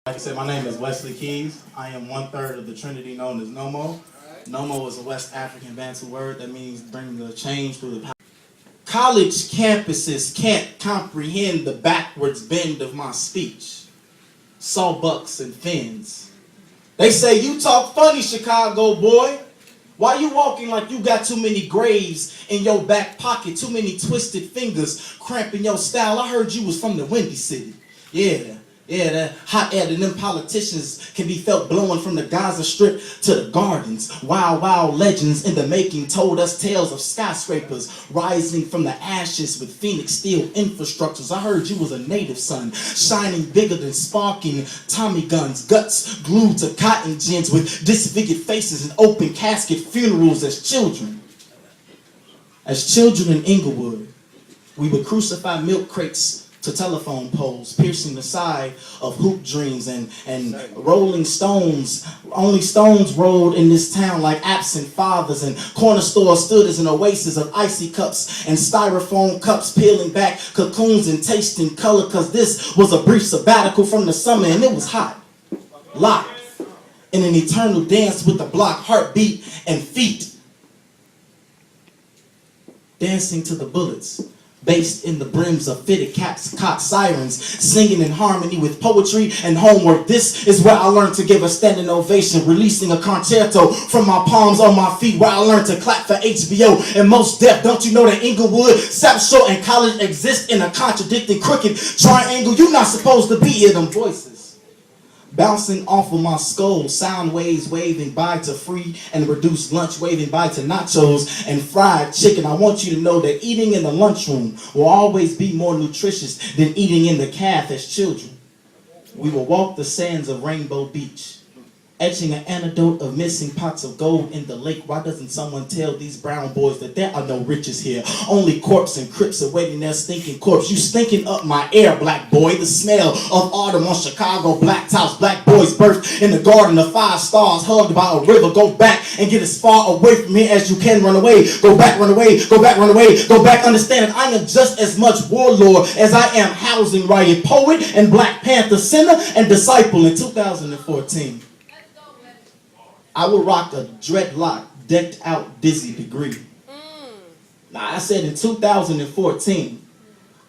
Like I said, my name is Wesley Keys. I am 1/3 of the Trinity known as Nomo. Nomo is a West African Bantu word that means bring the change through the power. College campuses can't comprehend the backwards bend of my speech. Sawbucks and fins. They say, you talk funny, Chicago boy. Why you walking like you got too many graves in your back pocket, too many twisted fingers cramping your style? I heard you was from the Windy City. Yeah, that hot air and them politicians can be felt blowing from the Gaza Strip to the gardens. Wild legends in the making told us tales of skyscrapers rising from the ashes with Phoenix steel infrastructures. I heard you was a native son, shining bigger than sparking Tommy guns, guts glued to cotton gins with disfigured faces and open casket funerals as children. As children in Inglewood, we would crucify milk crates to telephone poles, piercing the side of hoop dreams and rolling stones. Only stones rolled in this town like absent fathers, and corner stores stood as an oasis of icy cups and styrofoam cups, peeling back cocoons and tasting color, cause this was a brief sabbatical from the summer and it was hot, locked in an eternal dance with the block, heartbeat and feet dancing to the bullets. Based in the brims of fitted caps, cocked sirens, singing in harmony with poetry and homework. This is where I learned to give a standing ovation, releasing a concerto from my palms on my feet, where I learned to clap for HBO and Most Def. Don't you know that Inglewood, South Shore, and college exist in a contradicting crooked triangle? You're not supposed to be here, them voices bouncing off of my skull, sound waves waving by to free and reduced lunch, waving by to nachos and fried chicken. I want you to know that eating in the lunchroom will always be more nutritious than eating in the calf as children. We will walk the sands of Rainbow Beach, etching an antidote of missing pots of gold in the lake. Why doesn't someone tell these brown boys that there are no riches here? Only corpse and crips awaiting their stinking corpse. You stinking up my air, black boy. The smell of autumn on Chicago blacktops. Black boys birthed in the garden of 5 stars, hugged by a river. Go back and get as far away from here as you can. Run away. Go back, run away. Go back, run away. Go back. Understand that I am just as much warlord as I am housing riot poet and Black Panther sinner and disciple in 2014. I will rock a dreadlock, decked out dizzy degree. Now I said in 2014,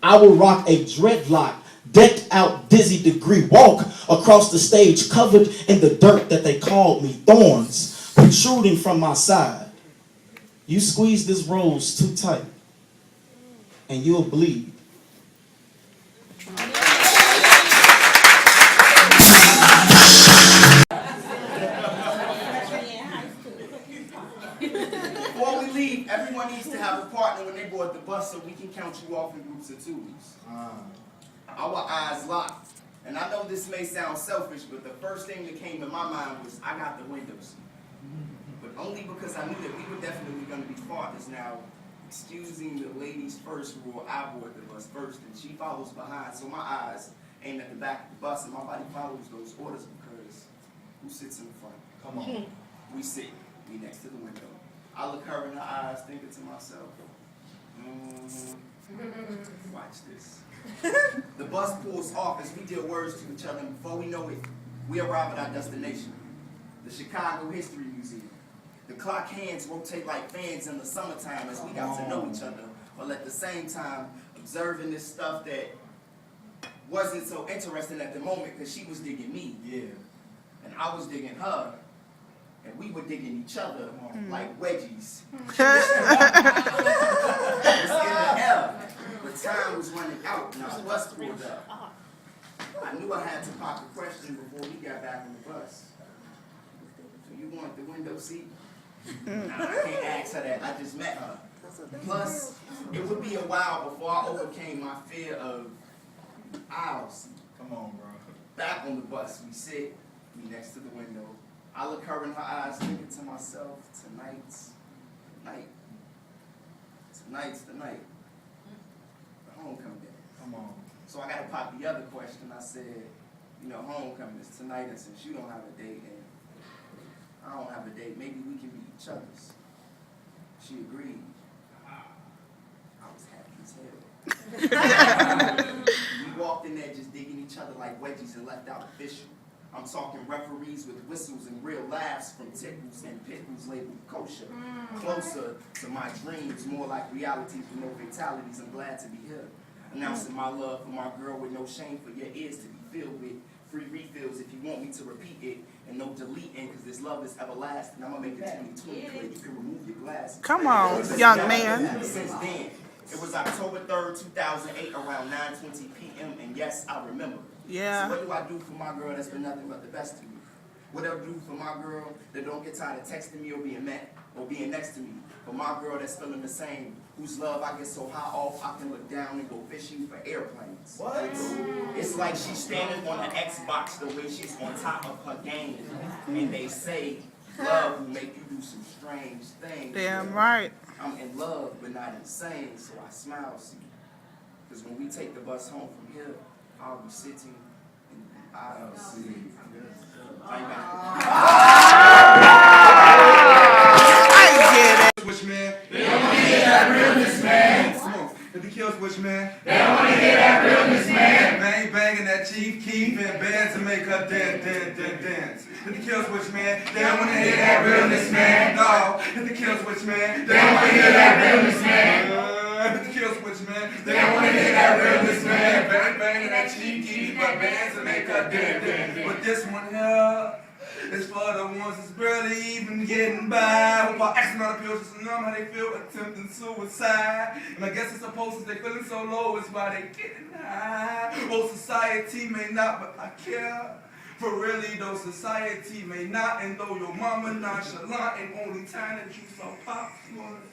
I will rock a dreadlock, decked out dizzy degree. Walk across the stage covered in the dirt that they called me, thorns protruding from my side. You squeeze this rose too tight and you'll bleed. Before we leave, everyone needs to have a partner when they board the bus so we can count you off in groups of twos. Our eyes locked. And I know this may sound selfish, but the first thing that came to my mind was, I got the window seat. But only because I knew that we were definitely going to be partners. Now, excusing the ladies first rule, I board the bus first and she follows behind. So my eyes aim at the back of the bus and my body follows those orders because who sits in the front? Come on. We sit. We next to the window. I look her in the eyes, thinking to myself, watch this. The bus pulls off as we deal words to each other, and before we know it, we arrive at our destination, the Chicago History Museum. The clock hands rotate like fans in the summertime as we got to know each other, while at the same time observing this stuff that wasn't so interesting at the moment because she was digging me. Yeah. And I was digging her. And we were digging each other like wedgies. It was in the air, but time was running out and our bus pulled up. I knew I had to pop a question before we got back on the bus. Do you want the window seat? Nah, I can't ask her that. I just met her. Plus, it would be a while before I overcame my fear of aisle seat. Come on, bro. Back on the bus, we sit, we next to the window. I look her in her eyes, thinking to myself, tonight's the night. Tonight's the night. The homecoming day. Come on. So I got to pop the other question. I said, you know, homecoming is tonight, and since you don't have a date and I don't have a date, maybe we can be each other's. She agreed. I was happy as hell. We walked in there just digging each other like wedgies and left out official. I'm talking referees with whistles and real laughs from tickles and pickles labeled kosher. Closer to my dreams, more like reality with no fatalities. I'm glad to be here. Announcing my love for my girl with no shame for your ears to be filled with. Free refills if you want me to repeat it. And no deleting, because this love is everlasting. I'm going to make it 2020 clear. You can remove your glasses. Come on, young man. Since then, it was October 3rd, 2008, around 9:20 p.m. And yes, I remember. Yeah. So what do I do for my girl that's been nothing but the best to me? What do I do for my girl that don't get tired of texting me or being met or being next to me? For my girl that's feeling the same, whose love I get so high off I can look down and go fishing for airplanes. What? It's like she's standing on an Xbox the way she's on top of her game. And they say love will make you do some strange things. Damn right. I'm in love but not insane, so I smile, see. Because when we take the bus home from here, I'll be sitting in the aisle, see. Switch man. They don't want to hear that realness, man. Come on. If the kill switch man. They don't want to hear that realness, man. Bang banging that Chief Keef and band to make her dance. If the kill switch man. They don't want to hear that realness, man. No. If the kill switch man. They don't want to hear that realness, man. If the kill switch man. They don't want to hear that realness, man. Bang banging that Chief Keef and band to make her dance. But this one here. It's for the ones that's barely even getting by. While asking all the pills just to numb how they feel attempting suicide. And I guess it's supposed to they feeling so low, it's why they getting high. Oh, society may not, but I care. For really though, society may not. And though your mama nonchalant, and only time that you saw pops was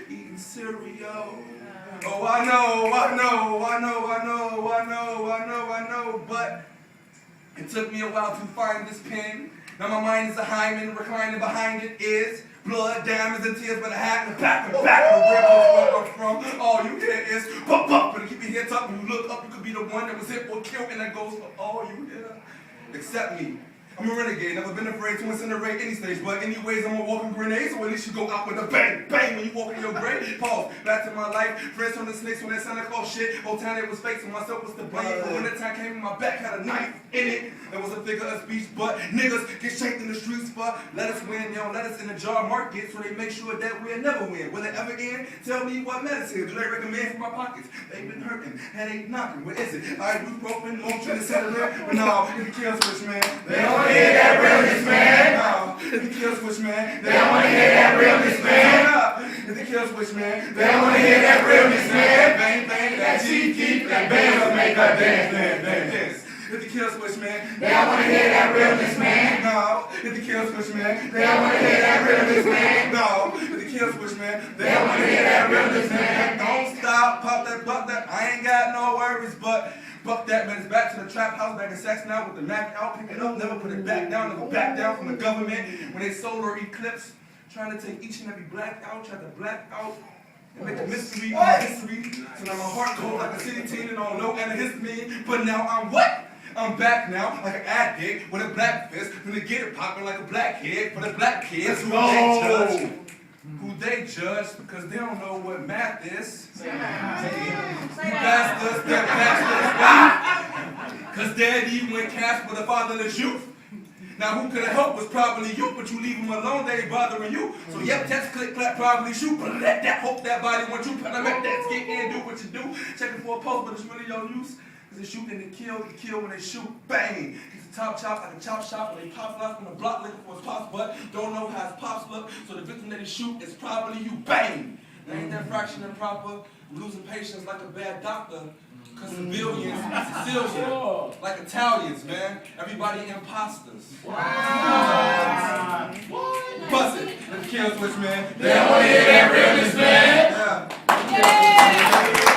eating cereal. Oh, I know, but it took me a while to find this pen. Now my mind is a hymen, reclining behind it is blood, diamonds, and tears, but I had to back and back and where I'm from. All you hear is pop up, and keep your head up. When you look up, you could be the one that was hit or killed, and that goes for all you hear. Except me. I'm a renegade, never been afraid to incinerate any stage, but anyways, I'm a walking grenade, so at least you go out with a bang, bang when you walk in your grave. Pause, back to my life, friends on the snakes when that Santa Claus shit, whole time it was fake, so myself was to blame, but when the time came in my back, had a knife in it, there was a figure of speech, but niggas get shanked in the streets for, let us win, yo, let us in the jar market, so they make sure that we'll never win. Will it ever end? Tell me what medicine, do they recommend for my pockets? They've been hurting, headache knocking, what is it? Ibuprofen, Motrin, etc. But no, it's a kill switch, man. They don't hear that realness, man. No, it's the kill switch, man. They don't want to hear that realness, man. It's the kill switch, man. They don't want to hear that realness, man. Bang, bang, that Chief Keef, that band will make her dance. It's the kill switch, man. They don't want to hear that realness, man. No, it's the kill switch, man. They don't want to hear that realness, man. No, it's the kill switch, man. They don't want to hear that realness, man. Don't stop, pop that, buck that. I ain't got no worries, but fuck that, man. It's back to the trap house back in Saxon out with the Mac out, pick it up, never put it back down, never back down from the government when they solar eclipse, trying to take each and every black out, try to black out and make a mystery of history. So now my heart cold like a city teen and I don't know antihistamine, but now I'm what? I'm back now like an addict with a black fist, gonna get it popping like a black kid for the black kids who they judge because they don't know what math is. You bastards, they're bastards. Because daddy went cast with a fatherless youth. Now who could have helped was probably you, but you leave them alone, they ain't bothering you. So yep, text, click, clap, probably shoot, but let that hope that body want you, but I let that get in, do what you do. Checking for a post, but it's really your use. Cause they shoot and they kill when they shoot, bang. It's a top chop like a chop shop when they pop lock on the block looking for his pops, but don't know how his pops look. So the victim that he shoot is probably you, bang. Now ain't that fraction improper? I'm losing patience like a bad doctor. Cause civilians, Sicilian, like Italians, man. Everybody imposters. Wow. Bust it. Let the kill switch, man. They don't want to hear that realness, man. Yeah.